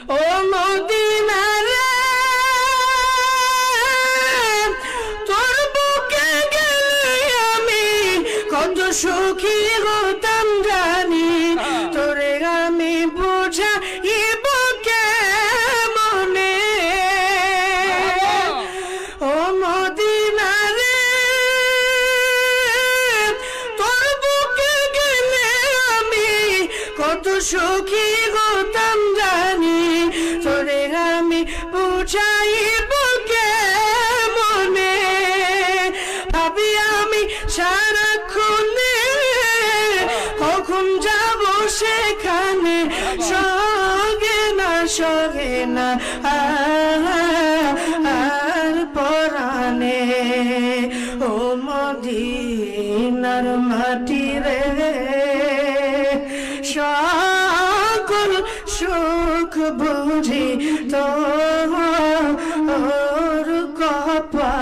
ও Medina রে তোর বুকে গেলে আমি কত সুখী হতাম জানি তোরে আমি বুঝাইব কেমনে ও মদিনা রে তোর বুকে গেলে আমি কত সুখী হতাম জানি তোরে আমি বুঝাইব কেমনে ভাবি আমি সারাক্ষণে কখন যাব সেখানে সগে না আর পরানে ও মদিনার মাটি রে সকল সুখ বুঝি তোর কপালে